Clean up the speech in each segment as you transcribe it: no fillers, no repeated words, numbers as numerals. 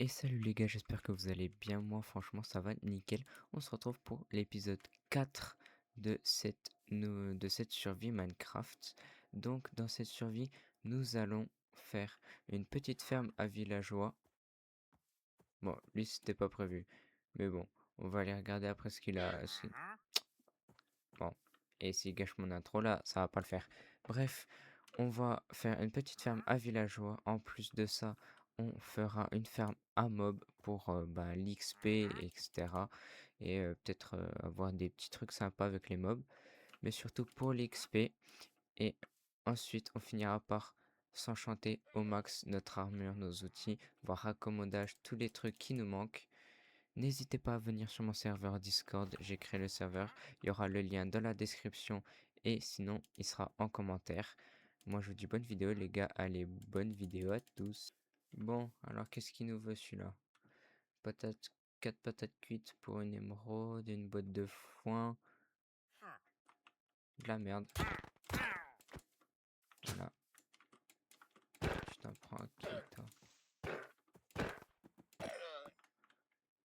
Et salut les gars, j'espère que vous allez bien. Moi, franchement, ça va nickel. On se retrouve pour l'épisode 4 de cette survie Minecraft. Donc, dans cette survie, nous allons faire une petite ferme à villageois. Bon, lui, c'était pas prévu. Mais bon, on va aller regarder après ce qu'il a. Bon, et s'il gâche mon intro là, ça va pas le faire. Bref, on va faire une petite ferme à villageois. En plus de ça, on fera une ferme à mob pour l'XP, etc. Et peut-être avoir des petits trucs sympas avec les mobs, mais surtout pour l'XP. Et ensuite, on finira par s'enchanter au max notre armure, nos outils, voir raccommodage, tous les trucs qui nous manquent. N'hésitez pas à venir sur mon serveur Discord, j'ai créé le serveur, il y aura le lien dans la description et sinon il sera en commentaire. Moi je vous dis bonne vidéo les gars, allez bonne vidéo à tous. Bon, alors qu'est-ce qu'il nous veut celui-là? Patates, 4 patates cuites pour une émeraude, une botte de foin, de la merde. Voilà, je t'en prends un qui toi.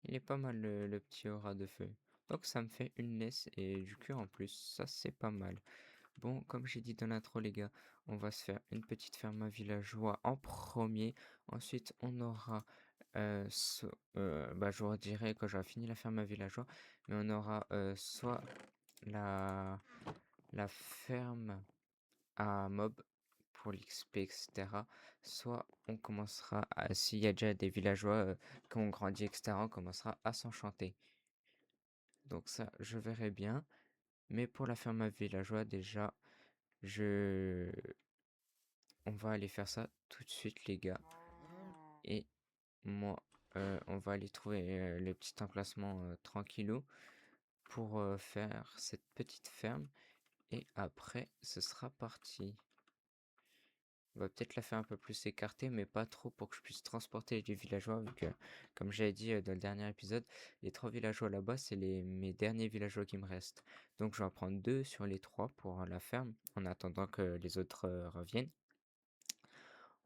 Il est pas mal le petit aura de feu. Donc ça me fait une laisse et du cuir en plus, ça c'est pas mal. Bon, comme j'ai dit dans l'intro, les gars, on va se faire une petite ferme à villageois en premier. Ensuite, on aura, je vous dirai quand j'aurai fini la ferme à villageois, mais on aura soit la, la ferme à mob pour l'XP, etc. Soit on commencera à, s'il y a déjà des villageois qui ont grandi, etc., on commencera à s'enchanter. Donc ça, je verrai bien. Mais pour la ferme à villageois, déjà, je on va aller faire ça tout de suite, les gars. Et moi, on va aller trouver le petit emplacement tranquillou pour faire cette petite ferme. Et après, ce sera parti. On va peut-être la faire un peu plus écartée, mais pas trop pour que je puisse transporter les villageois. Vu que, comme j'avais dit dans le dernier épisode, les 3 villageois là-bas, c'est mes derniers villageois qui me restent. Donc je vais en prendre 2 sur les 3 pour la ferme, en attendant que les autres reviennent.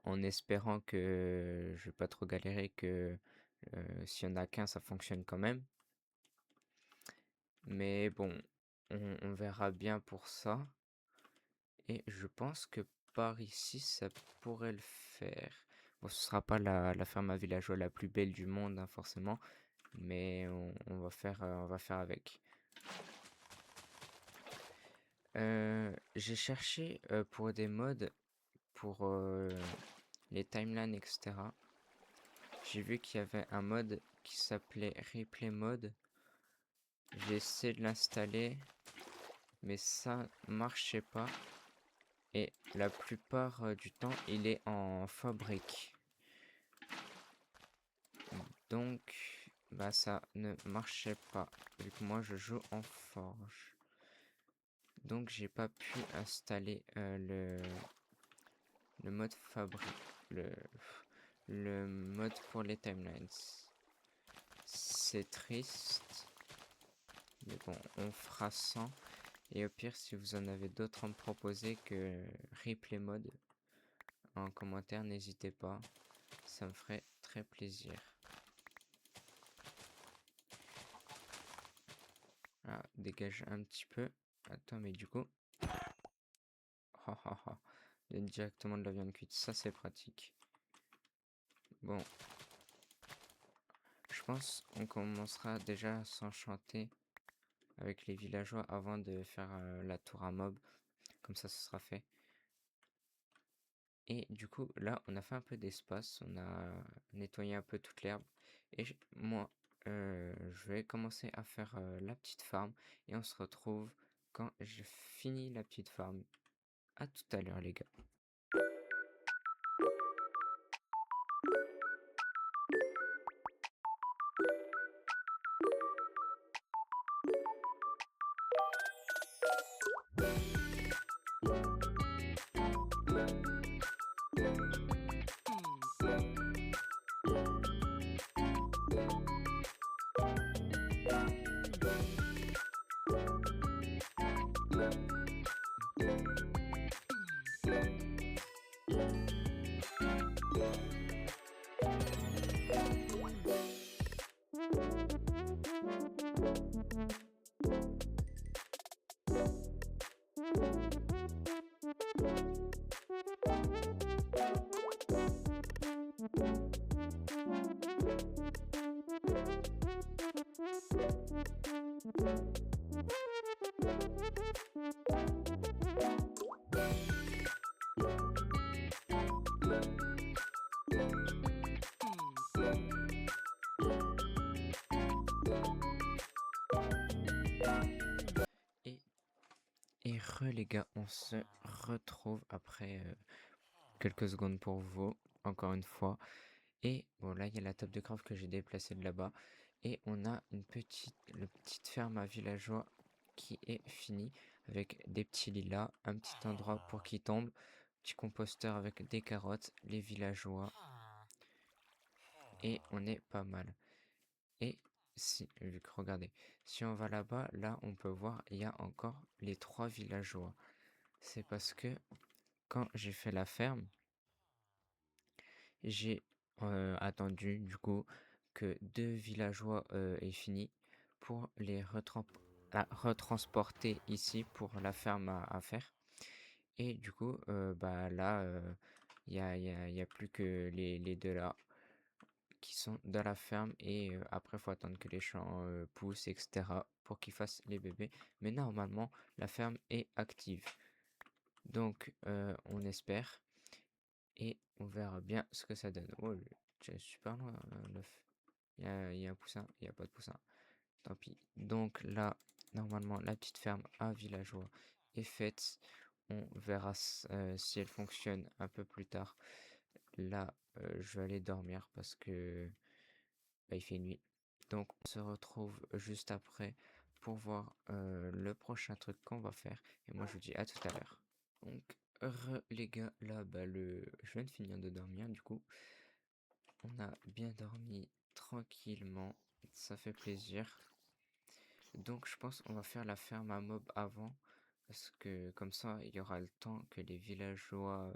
En espérant que je vais pas trop galérer, que s'il y en a qu'un, ça fonctionne quand même. Mais bon, on verra bien pour ça. Et je pense que par ici, ça pourrait le faire. Bon, ce sera pas la ferme à villageois la plus belle du monde, hein, forcément. Mais on va faire avec. J'ai cherché pour des mods, pour les timelines, etc. J'ai vu qu'il y avait un mode qui s'appelait Replay Mode. J'ai essayé de l'installer, mais ça marchait pas. Et la plupart du temps, il est en fabrique. Donc, ça ne marchait pas, vu que moi je joue en forge. Donc, j'ai pas pu installer le mode fabrique, le mode pour les timelines. C'est triste, mais bon, on fera sans. Et au pire, si vous en avez d'autres à me proposer que replay mode, en commentaire, n'hésitez pas, ça me ferait très plaisir. Ah, dégage un petit peu. Attends, mais du coup, il y a directement de la viande cuite, ça c'est pratique. Bon, je pense qu'on commencera déjà à s'enchanter avec les villageois avant de faire la tour à mob. Comme ça, ce sera fait. Et du coup, là, on a fait un peu d'espace. On a nettoyé un peu toute l'herbe. Et moi, je vais commencer à faire la petite farm. Et on se retrouve quand j'ai fini la petite farm. À tout à l'heure, les gars. Et, les gars, on se retrouve après quelques secondes pour vous, encore une fois. Et bon, là, il y a la table de craft que j'ai déplacée de là-bas. Et on a le petite ferme à villageois qui est finie avec des petits lilas, un petit endroit pour qu'ils tombent, petit composteur avec des carottes, les villageois. Et on est pas mal. Et si, vu que regardez, si on va là-bas, là, on peut voir, il y a encore les 3 villageois. C'est parce que quand j'ai fait la ferme, j'ai attendu du coup que 2 villageois aient fini pour les retransporter ici pour la ferme à faire. Et du coup, bah là, y a plus que les deux là qui sont dans la ferme et après, faut attendre que les champs poussent, etc. pour qu'ils fassent les bébés. Mais normalement, la ferme est active. Donc, on espère et on verra bien ce que ça donne. Oh, c'est super loin, l'œuf. Il y a un poussin, il n'y a pas de poussin. Tant pis. Donc là, normalement, la petite ferme à villageois est faite. On verra si elle fonctionne un peu plus tard. Là, je vais aller dormir parce que bah, il fait nuit. Donc on se retrouve juste après pour voir le prochain truc qu'on va faire. Et moi je vous dis à tout à l'heure. Donc les gars, là je viens de finir de dormir du coup. On a bien dormi tranquillement. Ça fait plaisir. Donc je pense qu'on va faire la ferme à mob avant. Parce que comme ça, il y aura le temps que les villageois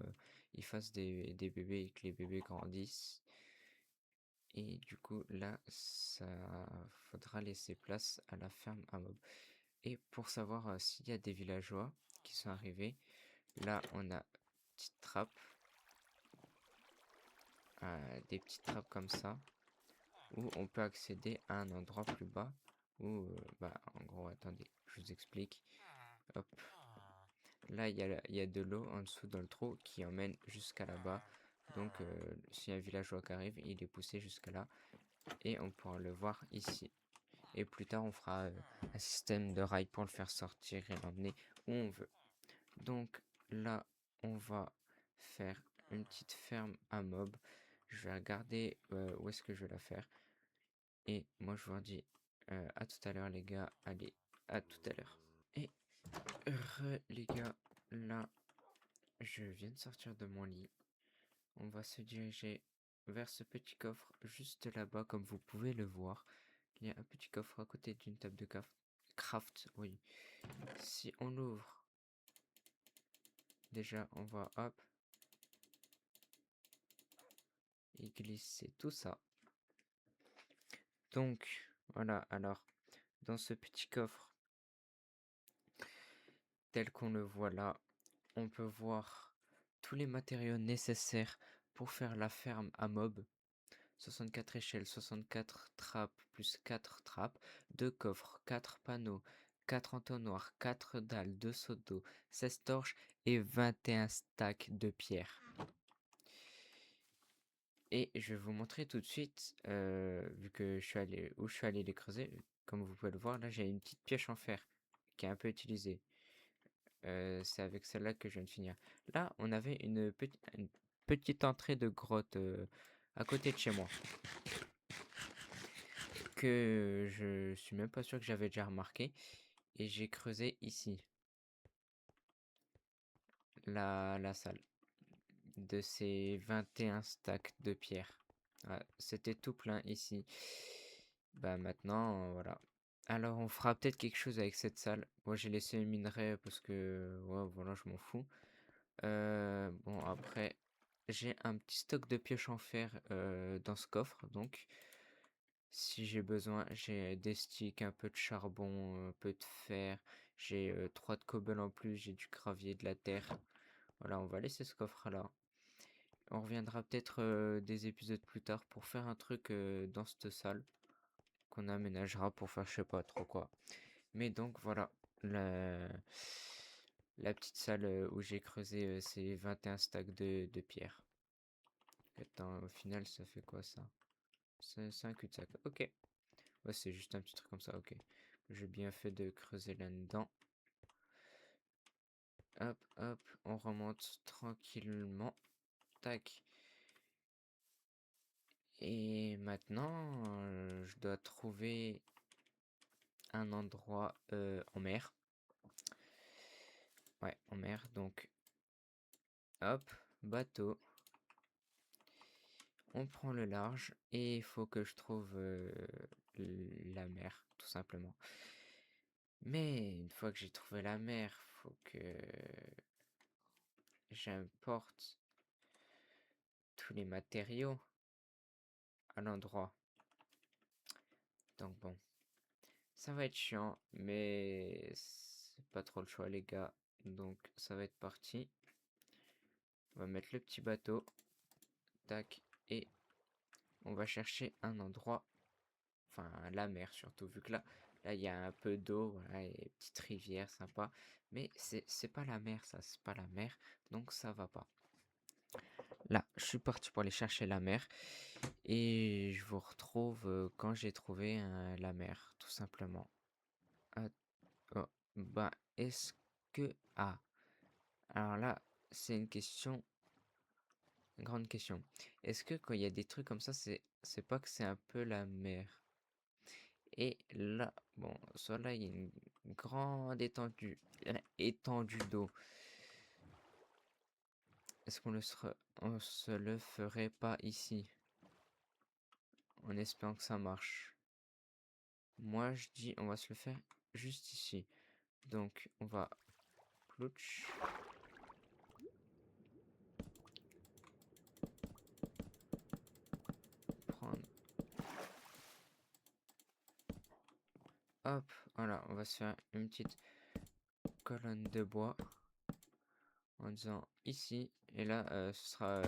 ils fassent des bébés et que les bébés grandissent. Et du coup, là, ça faudra laisser place à la ferme à mob. Et pour savoir s'il y a des villageois qui sont arrivés, là, on a petite trappe, des petites trappes comme ça, où on peut accéder à un endroit plus bas, où, bah, en gros, attendez, je vous explique. Hop. Là, il y a de l'eau en dessous dans le trou qui emmène jusqu'à là-bas. Donc, si un villageois qui arrive, il est poussé jusqu'à là. Et on pourra le voir ici. Et plus tard, on fera un système de rail pour le faire sortir et l'emmener où on veut. Donc là, on va faire une petite ferme à mob. Je vais regarder où est-ce que je vais la faire. Et moi, je vous dis à tout à l'heure, les gars. Allez, à tout à l'heure. Et les gars, là, je viens de sortir de mon lit. On va se diriger vers ce petit coffre juste là-bas, comme vous pouvez le voir. Il y a un petit coffre à côté d'une table de craft, oui. Si on l'ouvre, déjà on va hop y glisser tout ça. Donc voilà, alors dans ce petit coffre, tel qu'on le voit là, on peut voir tous les matériaux nécessaires pour faire la ferme à mob. 64 échelles, 64 trappes, plus 4 trappes, 2 coffres, 4 panneaux, 4 entonnoirs, 4 dalles, 2 seaux d'eau, 16 torches et 21 stacks de pierre. Et je vais vous montrer tout de suite, vu que je suis allé les creuser. Comme vous pouvez le voir, là j'ai une petite pioche en fer qui est un peu utilisée. C'est avec celle-là que je viens de finir. Là, on avait une petite entrée de grotte à côté de chez moi. Que je suis même pas sûr que j'avais déjà remarqué. Et j'ai creusé ici la salle de ces 21 stacks de pierre. Ouais, c'était tout plein ici. Bah maintenant, voilà. Alors on fera peut-être quelque chose avec cette salle. Moi j'ai laissé le minerai parce que ouais, voilà, je m'en fous. Bon après, j'ai un petit stock de pioches en fer dans ce coffre, donc Si j'ai besoin, j'ai des sticks, un peu de charbon, un peu de fer. J'ai 3 de cobble en plus, j'ai du gravier, de la terre. Voilà, on va laisser ce coffre-là. On reviendra peut-être des épisodes plus tard pour faire un truc dans cette salle qu'on aménagera pour faire je sais pas trop quoi. Mais donc voilà, la, la petite salle où j'ai creusé ces 21 stacks de pierre. Attends, au final, ça fait quoi ça? C'est un cul-de-sac. Ok. Ouais, c'est juste un petit truc comme ça. Ok. J'ai bien fait de creuser là-dedans. Hop, hop. On remonte tranquillement. Tac. Et maintenant, je dois trouver un endroit en mer. Ouais, en mer. Donc, hop, bateau. On prend le large et il faut que je trouve la mer, tout simplement. Mais une fois que j'ai trouvé la mer, faut que j'importe tous les matériaux à l'endroit. Donc bon, ça va être chiant, mais c'est pas trop le choix les gars. Donc ça va être parti. On va mettre le petit bateau. Tac. Et on va chercher un endroit. Enfin la mer surtout. Vu que là il y a un peu d'eau. Voilà, et une petite rivière sympa. Mais c'est pas la mer ça. C'est pas la mer. Donc ça va pas. Là, je suis parti pour aller chercher la mer. Et je vous retrouve quand j'ai trouvé la mer, tout simplement. Ah, oh, bah, est-ce que... Ah, alors là, c'est une grande question. Est-ce que quand il y a des trucs comme ça, c'est pas que c'est un peu la mer? Et là, bon, soit là, il y a une grande étendue d'eau. Est-ce on se le ferait pas ici? En espérant que ça marche. Moi, je dis, on va se le faire juste ici. Donc, on va plouch. Prendre. Hop, voilà, on va se faire une petite colonne de bois en disant ici. Et là, ce sera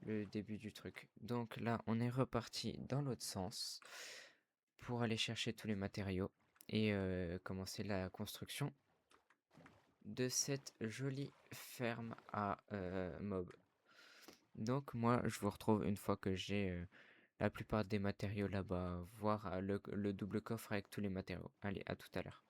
le début du truc. Donc là, on est reparti dans l'autre sens pour aller chercher tous les matériaux et commencer la construction de cette jolie ferme à mob. Donc moi, je vous retrouve une fois que j'ai la plupart des matériaux là-bas, voire le double coffre avec tous les matériaux. Allez, à tout à l'heure.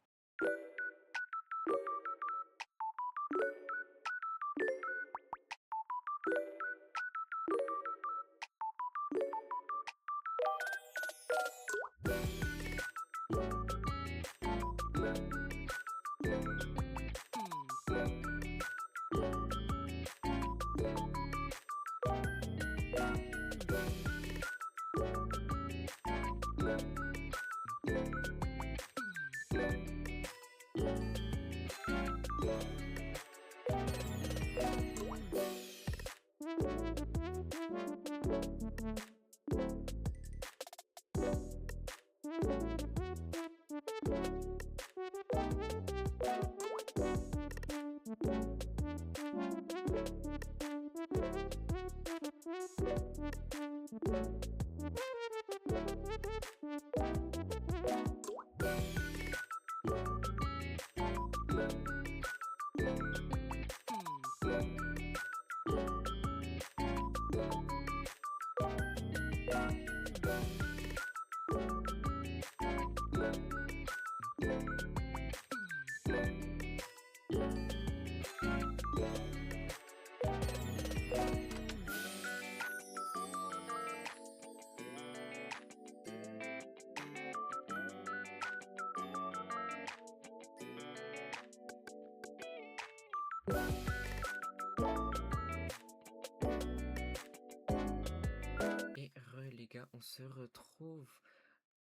Et les gars, on se retrouve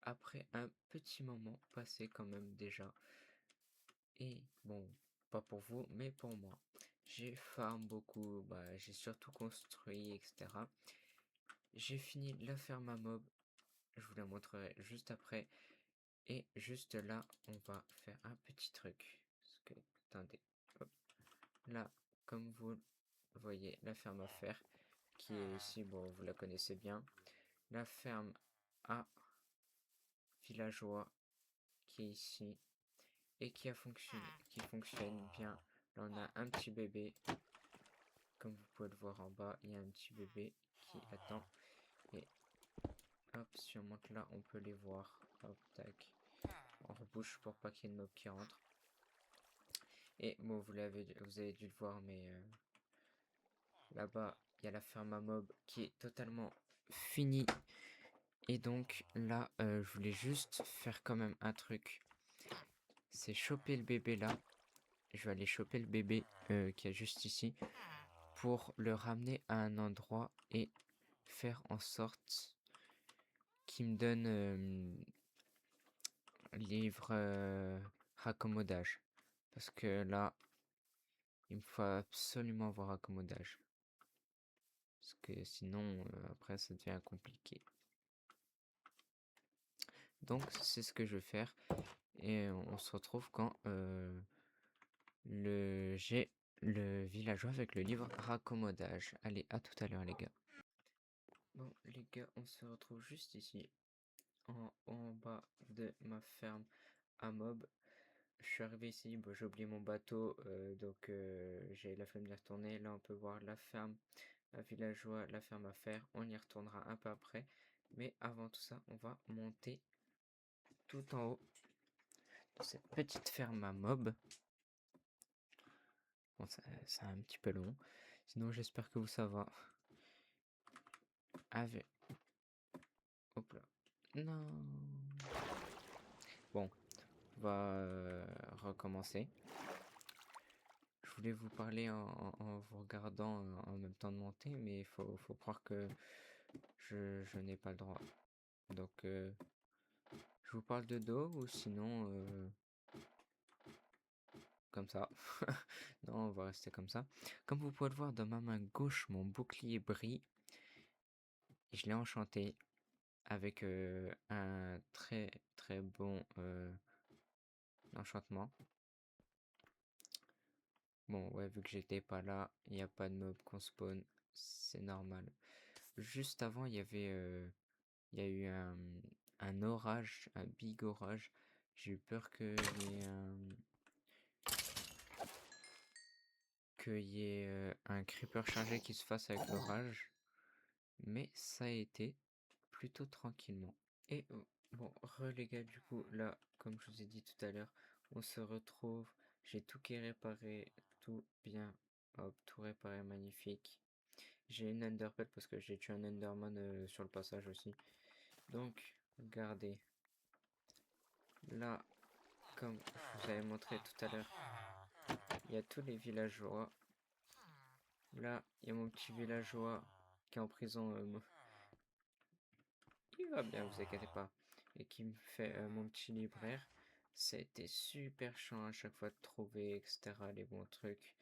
après un petit moment passé quand même déjà. Et bon, pas pour vous, mais pour moi. J'ai farm beaucoup, bah, j'ai surtout construit, etc. J'ai fini la ferme à mob. Je vous la montrerai juste après. Et juste là, on va faire un petit truc. Parce que, attendez, hop. Là, comme vous voyez, la ferme à fer qui est ici, bon, vous la connaissez bien. La ferme à villageois qui est ici et qui fonctionne bien. Là, on a un petit bébé. Comme vous pouvez le voir en bas, il y a un petit bébé qui attend. Et hop, si on monte là, on peut les voir. Hop, tac. On rebouche pour pas qu'il y ait de mobs qui rentrent. Et bon, vous avez dû le voir, mais là-bas, il y a la ferme à mob qui est totalement finie. Et donc là, je voulais juste faire quand même un truc. C'est choper le bébé là. Je vais aller choper le bébé qui est juste ici pour le ramener à un endroit et faire en sorte qu'il me donne livre raccommodage. Parce que là, il me faut absolument avoir raccommodage. Parce que sinon, après, ça devient compliqué. Donc, c'est ce que je vais faire. Et on se retrouve quand j'ai le villageois avec le livre raccommodage. Allez, à tout à l'heure, les gars. Bon, les gars, on se retrouve juste ici, en bas de ma ferme à mob. Je suis arrivé ici, bon, j'ai oublié mon bateau, donc j'ai la flemme d'y retourner. Là, on peut voir la ferme à villageois, la ferme à fer. On y retournera un peu après. Mais avant tout ça, on va monter tout en haut de cette petite ferme à mob. Bon, c'est un petit peu long. Sinon, j'espère que vous ça va. Avec... Hop là. Non. Bon, on va recommencer. Je voulais vous parler en vous regardant en même temps de monter, mais il faut croire que je n'ai pas le droit. Donc, je vous parle de dos ou sinon, comme ça. Non, on va rester comme ça. Comme vous pouvez le voir, dans ma main gauche, mon bouclier brille. Et je l'ai enchanté avec un très très bon enchantement. Bon, ouais, vu que j'étais pas là, il n'y a pas de mob qu'on spawn, c'est normal. Juste avant, il y a eu un orage, un big orage. J'ai eu peur qu'il y ait un creeper chargé qui se fasse avec l'orage, mais ça a été plutôt tranquillement. Et bon, les gars, du coup, là, comme je vous ai dit tout à l'heure, on se retrouve. J'ai tout qui est réparé, tout bien. Hop, tout réparé, magnifique. J'ai une Enderpearl parce que j'ai tué un Enderman sur le passage aussi. Donc, regardez. Là, comme je vous avais montré tout à l'heure, il y a tous les villageois. Là, il y a mon petit villageois qui est en prison. Il va bien, vous inquiétez pas. Et qui me fait mon petit libraire. Ça a été super chiant à chaque fois de trouver, etc. les bons trucs.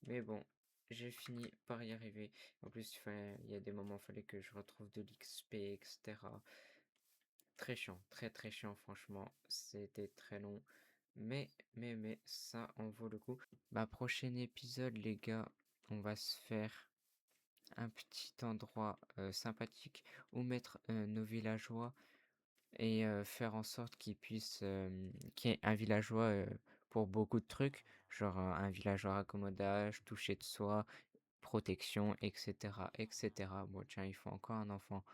Mais bon, j'ai fini par y arriver. En plus, il y a des moments où il fallait que je retrouve de l'XP, etc. Très chiant, très très chiant, franchement. C'était très long. Mais, ça en vaut le coup. Bah, prochain épisode, les gars, on va se faire un petit endroit sympathique où mettre nos villageois et faire en sorte qu'ils puissent qu'il y ait un villageois pour beaucoup de trucs, genre un villageois raccommodage, toucher de soi, protection, etc., etc. Bon, tiens, il faut encore un enfant.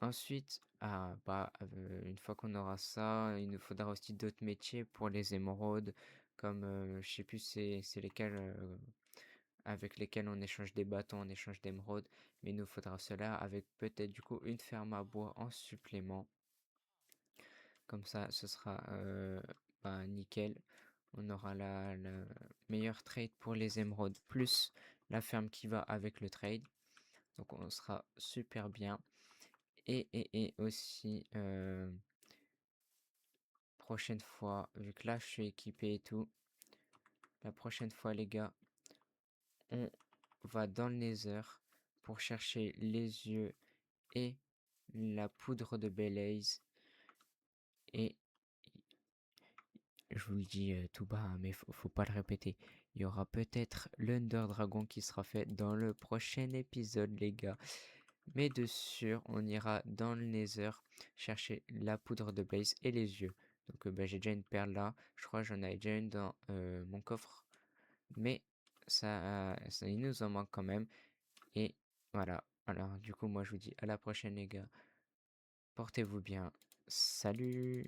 Ensuite, une fois qu'on aura ça, il nous faudra aussi d'autres métiers pour les émeraudes, comme je sais plus c'est lesquels avec lesquels on échange des bâtons, on échange d'émeraudes, mais il nous faudra cela avec peut-être du coup une ferme à bois en supplément. Comme ça, ce sera nickel. On aura la meilleure trade pour les émeraudes, plus la ferme qui va avec le trade. Donc on sera super bien. Et aussi, prochaine fois, vu que là je suis équipé et tout, la prochaine fois les gars, on va dans le Nether pour chercher les yeux et la poudre de Belaise et je vous le dis tout bas, hein, mais faut pas le répéter. Il y aura peut-être l'Under Dragon qui sera fait dans le prochain épisode, les gars. Mais de sûr, on ira dans le Nether chercher la poudre de Blaze et les yeux. Donc bah, j'ai déjà une perle là. Je crois que j'en avais déjà une dans mon coffre. Mais ça, il nous en manque quand même. Et voilà. Alors du coup, moi je vous dis à la prochaine, les gars. Portez-vous bien. Salut!